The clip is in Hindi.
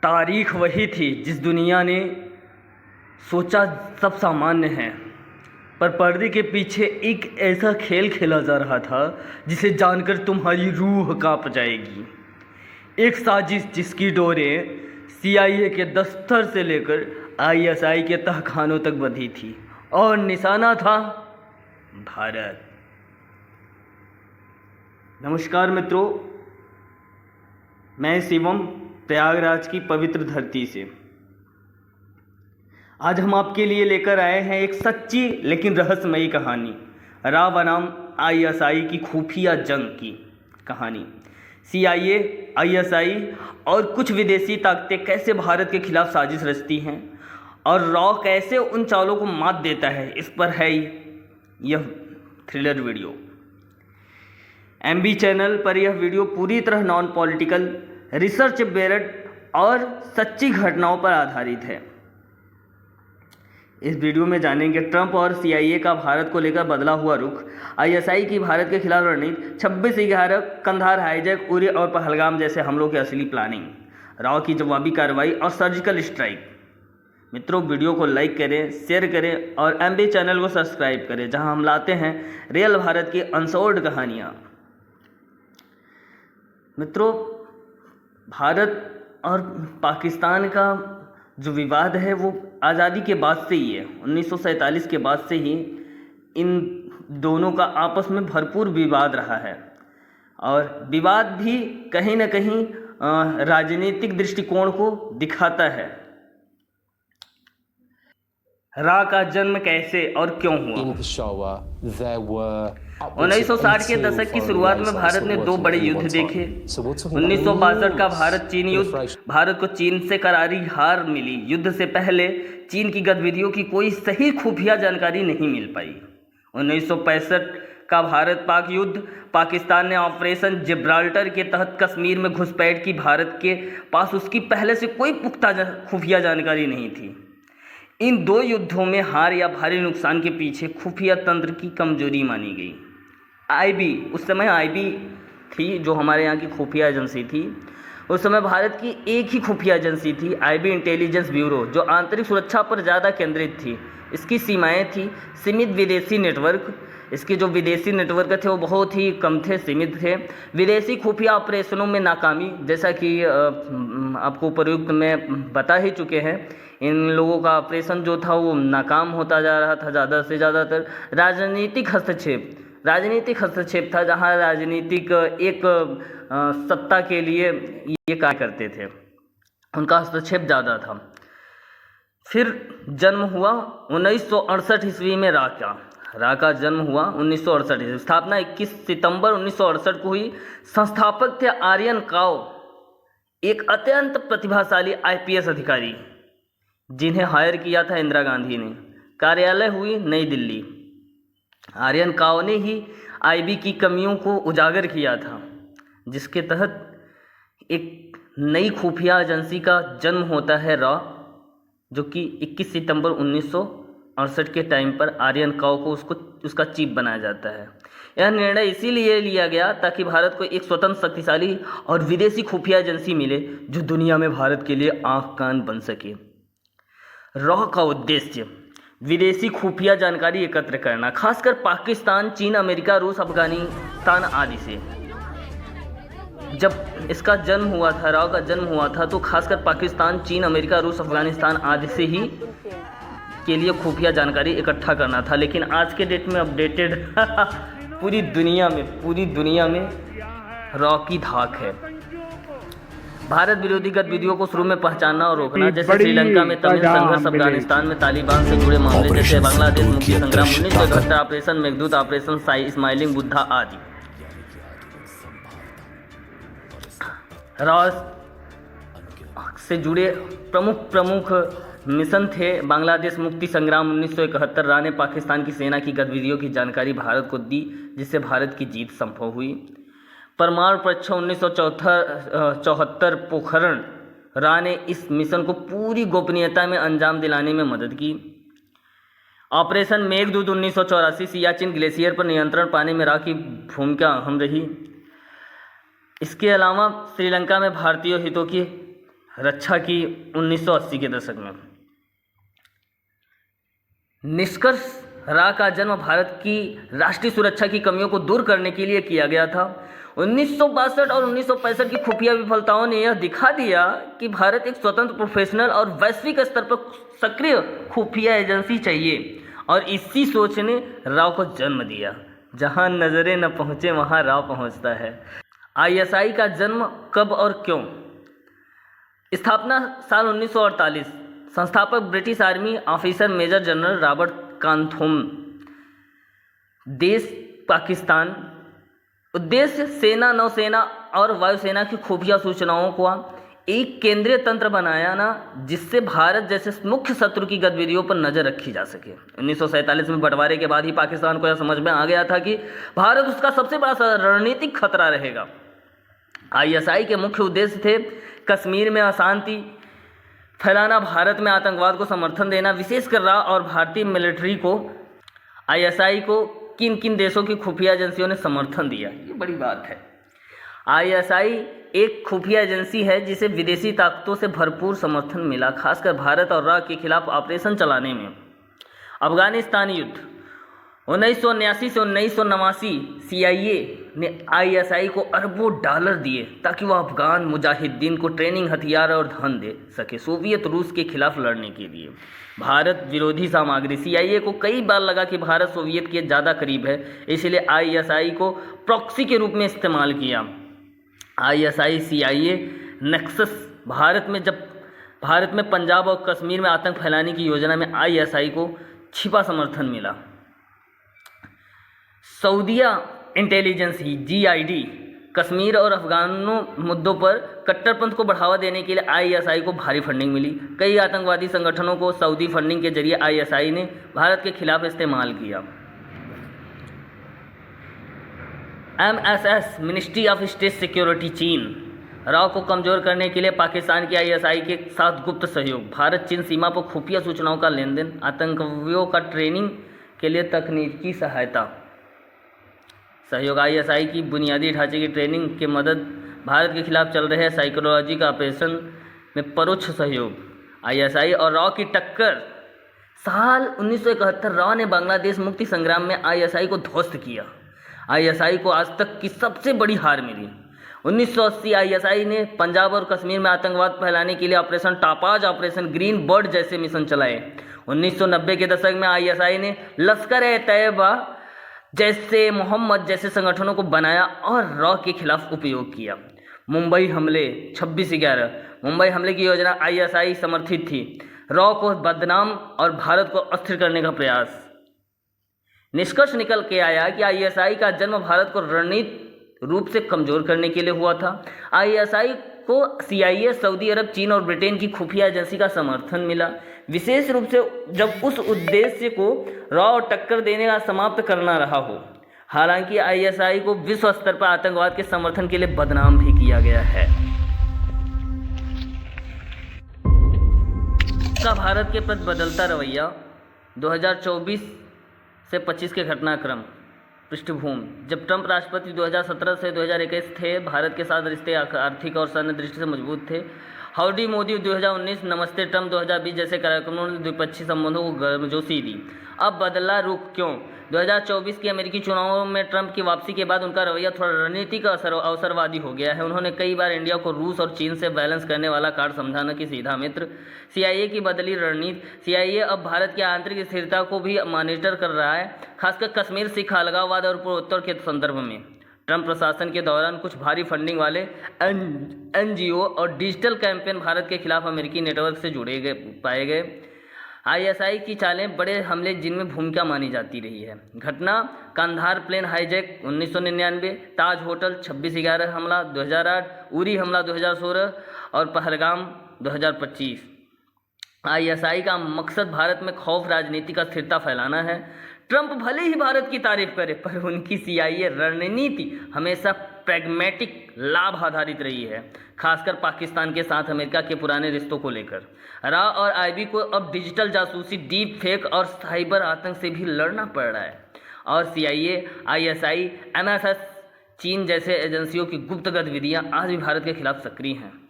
तारीख वही थी जिस दुनिया ने सोचा सब सामान्य है, पर पर्दे के पीछे एक ऐसा खेल खेला जा रहा था जिसे जानकर तुम्हारी रूह कांप जाएगी। एक साजिश जिसकी डोरें CIA के दफ्तर से लेकर ISI के तहखानों तक बंधी थी और निशाना था भारत। नमस्कार मित्रों, मैं शिवम प्रयागराज की पवित्र धरती से। आज हम आपके लिए लेकर आए हैं एक सच्ची लेकिन रहस्यमयी कहानी, रा बनाम ISI की खुफिया जंग की कहानी। CIA, ISI और कुछ विदेशी ताकतें कैसे भारत के खिलाफ साजिश रचती हैं और रॉ कैसे उन चालों को मात देता है, इस पर है यह थ्रिलर वीडियो। MB चैनल पर यह वीडियो पूरी तरह नॉन पॉलिटिकल, रिसर्च बेस्ड और सच्ची घटनाओं पर आधारित है। इस वीडियो में जानेंगे ट्रंप और CIA का भारत को लेकर बदला हुआ रुख, ISI की भारत के खिलाफ रणनीति, 26/11, कंधार हाईजैक, उरी और पहलगाम जैसे हमलों की असली प्लानिंग, राव की जवाबी कार्रवाई और सर्जिकल स्ट्राइक। मित्रों, वीडियो को लाइक करें, शेयर करें और MB चैनल को सब्सक्राइब करें, जहां हम लाते हैं रियल भारत की अनसोल्ड कहानियाँ। मित्रों, भारत और पाकिस्तान का जो विवाद है वो आज़ादी के बाद से ही है। 1947 के बाद से ही इन दोनों का आपस में भरपूर विवाद रहा है और विवाद भी कहीं ना कहीं राजनीतिक दृष्टिकोण को दिखाता है। रा का जन्म कैसे और क्यों हुआ? 1960 के दशक की शुरुआत में भारत ने दो बड़े युद्ध देखे। 1962 का भारत चीन युद्ध, भारत को चीन से करारी हार मिली। युद्ध से पहले चीन की गतिविधियों की कोई सही खुफिया जानकारी नहीं मिल पाई। 1965 का भारत पाक युद्ध, पाकिस्तान ने ऑपरेशन जिब्राल्टर के तहत कश्मीर में घुसपैठ की। भारत के पास उसकी पहले से कोई पुख्ता खुफिया जानकारी नहीं थी। इन दो युद्धों में हार या भारी नुकसान के पीछे खुफिया तंत्र की कमजोरी मानी गई। IB, उस समय IB थी जो हमारे यहाँ की खुफिया एजेंसी थी। उस समय भारत की एक ही खुफिया एजेंसी थी, IB इंटेलिजेंस ब्यूरो, जो आंतरिक सुरक्षा पर ज़्यादा केंद्रित थी। इसकी सीमाएं थी सीमित विदेशी नेटवर्क। इसके जो विदेशी नेटवर्क थे वो बहुत ही कम थे, सीमित थे। विदेशी खुफिया ऑपरेशनों में नाकामी, जैसा कि आपको उपयुक्त में बता ही चुके हैं, इन लोगों का ऑपरेशन जो था वो नाकाम होता जा रहा था। ज़्यादा से ज़्यादातर राजनीतिक हस्तक्षेप था, जहां राजनीतिक एक सत्ता के लिए ये कार्य करते थे, उनका हस्तक्षेप ज़्यादा था। फिर जन्म हुआ 1968 ईस्वी में रा का जन्म हुआ 1968 ईस्वी। स्थापना 21 सितंबर 1968 को हुई। संस्थापक थे आर्यन काओ, एक अत्यंत प्रतिभाशाली IPS अधिकारी जिन्हें हायर किया था इंदिरा गांधी ने। कार्यालय हुई नई दिल्ली। आर्यन काओ ने ही IB की कमियों को उजागर किया था, जिसके तहत एक नई खुफिया एजेंसी का जन्म होता है, रा, जो कि 21 सितंबर 1968 के टाइम पर आर्यन काओ को उसका चीफ बनाया जाता है। यह निर्णय इसीलिए लिया गया ताकि भारत को एक स्वतंत्र, शक्तिशाली और विदेशी खुफिया एजेंसी मिले जो दुनिया में भारत के लिए आंख कान बन सके। रॉ का उद्देश्य विदेशी खुफिया जानकारी एकत्र करना, खासकर पाकिस्तान, चीन, अमेरिका, रूस, अफगानिस्तान आदि से। जब इसका जन्म हुआ था, रॉ का जन्म हुआ था, तो खासकर पाकिस्तान, चीन, अमेरिका, रूस, अफगानिस्तान आदि से ही के लिए खुफिया जानकारी इकट्ठा करना था। लेकिन आज के डेट में अपडेटेड पूरी दुनिया में रॉ की धाक है। भारत विरोधी गतिविधियों को शुरू में पहचानना और रोकना, जैसे श्रीलंका में तमिल संघर्ष, अफगानिस्तान में तालिबान से जुड़े मामले, जैसे बांग्लादेश मुक्ति संग्राम, 1971 operation Meghdoot, operation smiling Buddha आदि। रॉ से जुड़े प्रमुख मिशन थे बांग्लादेश मुक्ति संग्राम 1971। रा ने पाकिस्तान की सेना की गतिविधियों की जानकारी भारत को दी, जिससे भारत की जीत संभव हुई। परमाणु परीक्षण 1974 पोखरण, रा ने इस मिशन को पूरी गोपनीयता में अंजाम दिलाने में मदद की। ऑपरेशन मेघदूत 1984, सियाचिन ग्लेशियर पर नियंत्रण पाने में रा की भूमिका अहम रही। इसके अलावा श्रीलंका में भारतीय हितों की रक्षा की 1980 के दशक में। निष्कर्ष, रा का जन्म भारत की राष्ट्रीय सुरक्षा की कमियों को दूर करने के लिए किया गया था। 1962 और 1965 की खुफिया विफलताओं ने यह दिखा दिया कि भारत एक स्वतंत्र, प्रोफेशनल और वैश्विक स्तर पर सक्रिय खुफिया एजेंसी चाहिए, और इसी सोच ने राव को जन्म दिया। जहां नजरें न पहुंचे वहां राव पहुंचता है। आईएसआई का जन्म कब और क्यों? स्थापना साल 1948। संस्थापक British army officer major general Robert Cawthome. देश पाकिस्तान। उद्देश्य सेना, नौसेना और वायुसेना की खुफिया सूचनाओं को एक केंद्रीय तंत्र बनाना, जिससे भारत जैसे मुख्य शत्रु की गतिविधियों पर नजर रखी जा सके। 1947 में बंटवारे के बाद ही पाकिस्तान को यह समझ में आ गया था कि भारत उसका सबसे बड़ा रणनीतिक खतरा रहेगा। आईएसआई के मुख्य उद्देश्य थे कश्मीर में अशांति फैलाना, भारत में आतंकवाद को समर्थन देना, विशेषकर रा और भारतीय मिलिट्री को। आईएसआई को किन किन देशों की खुफिया एजेंसियों ने समर्थन दिया, ये बड़ी बात है। आईएसआई एक खुफिया एजेंसी है जिसे विदेशी ताकतों से भरपूर समर्थन मिला, खासकर भारत और रा के खिलाफ ऑपरेशन चलाने में। अफगानिस्तान युद्ध 1979 से 1989 सीआईए ने आईएसआई को अरबों डॉलर दिए ताकि वह अफगान मुजाहिदीन को ट्रेनिंग, हथियार और धन दे सके सोवियत रूस के खिलाफ लड़ने के लिए। भारत विरोधी सामग्री। सीआईए को कई बार लगा कि भारत सोवियत के ज़्यादा करीब है, इसलिए आईएसआई को प्रॉक्सी के रूप में इस्तेमाल किया। ISI CIA nexus. भारत में पंजाब और कश्मीर में आतंक फैलाने की योजना में आईएसआई को छिपा समर्थन मिला। सऊदिया इंटेलिजेंस ही जीआईडी कश्मीर और अफगानों मुद्दों पर कट्टरपंथ को बढ़ावा देने के लिए आईएसआई को भारी फंडिंग मिली। कई आतंकवादी संगठनों को सऊदी फंडिंग के जरिए आईएसआई ने भारत के खिलाफ इस्तेमाल किया। MSS ministry of state security चीन। राव को कमजोर करने के लिए पाकिस्तान की आईएसआई के साथ गुप्त सहयोग। भारत चीन सीमा पर खुफिया सूचनाओं का लेन देन। आतंकवादियों का ट्रेनिंग के लिए तकनीकी सहायता सहयोग। आईएसआई की बुनियादी ढांचे की ट्रेनिंग के मदद। भारत के खिलाफ चल रहे साइकोलॉजी का ऑपरेशन में परोक्ष सहयोग। आईएसआई और राव की टक्कर। साल 1971 राव ने बांग्लादेश मुक्ति संग्राम में आईएसआई को ध्वस्त किया। आईएसआई को आज तक की सबसे बड़ी हार मिली। 1980 आईएसआई ने पंजाब और कश्मीर में आतंकवाद फैलाने के लिए ऑपरेशन टापाज, ऑपरेशन ग्रीन बर्ड जैसे मिशन चलाए। 1990 के दशक में आईएसआई ने लश्कर-ए-तैयबा जैसे मोहम्मद जैसे संगठनों को बनाया और रॉ के खिलाफ उपयोग किया। मुंबई हमले 26/11। मुंबई हमले की योजना आईएसआई समर्थित थी। रॉ को बदनाम और भारत को अस्थिर करने का प्रयास। निष्कर्ष निकल के आया कि आईएसआई का जन्म भारत को रणनीतिक रूप से कमजोर करने के लिए हुआ था। आईएसआई को सीआईए, सऊदी अरब, चीन और ब्रिटेन की खुफिया एजेंसी का समर्थन मिला, विशेष रूप से जब उस उद्देश्य को रॉ टक्कर देने का समाप्त करना रहा हो। हालांकि आईएसआई को विश्व स्तर पर आतंकवाद के समर्थन के लिए बदनाम भी किया गया है। का भारत के प्रति बदलता रवैया 2024 से 25 के घटनाक्रम। पृष्ठभूमि। जब ट्रंप राष्ट्रपति 2017 से 2021 थे, भारत के साथ रिश्ते आर्थिक और सैन्य दृष्टि से मजबूत थे। हाउडी मोदी 2019, नमस्ते ट्रंप 2020 जैसे कार्यक्रमों ने द्विपक्षीय संबंधों को गर्मजोशी दी। अब बदला रुख क्यों? 2024 के अमेरिकी चुनावों में ट्रंप की वापसी के बाद उनका रवैया थोड़ा रणनीतिक अवसरवादी हो गया है। उन्होंने कई बार इंडिया को रूस और चीन से बैलेंस करने वाला कार्ड समझा, न कि सीधा मित्र। सीआईए की बदली रणनीति। सीआईए अब भारत की आंतरिक स्थिरता को भी मॉनिटर कर रहा है, खासकर कश्मीर, सिख अलगाववाद और पूर्वोत्तर के संदर्भ में। ट्रंप प्रशासन के दौरान कुछ भारी फंडिंग वाले एनजीओ और डिजिटल कैंपेन भारत के खिलाफ अमेरिकी नेटवर्क से जुड़े पाए गए। आईएसआई की चालें, बड़े हमले जिनमें भूमिका मानी जाती रही है। घटना: कांधार प्लेन हाईजैक 1999, ताज होटल 26/11 हमला 2008, उरी हमला 2016 और पहलगाम 2025। आईएसआई का मकसद भारत में खौफ, राजनीतिक अस्थिरता फैलाना है। ट्रंप भले ही भारत की तारीफ करे, पर उनकी सीआईए रणनीति हमेशा प्रैग्मेटिक, लाभ आधारित रही है, खासकर पाकिस्तान के साथ अमेरिका के पुराने रिश्तों को लेकर। रा और आईबी को अब डिजिटल जासूसी, डीप फेक और साइबर आतंक से भी लड़ना पड़ रहा है। और सीआईए, आईएसआई, एमएसएस, चीन जैसे एजेंसियों की गुप्त गतिविधियां आज भी भारत के खिलाफ सक्रिय हैं।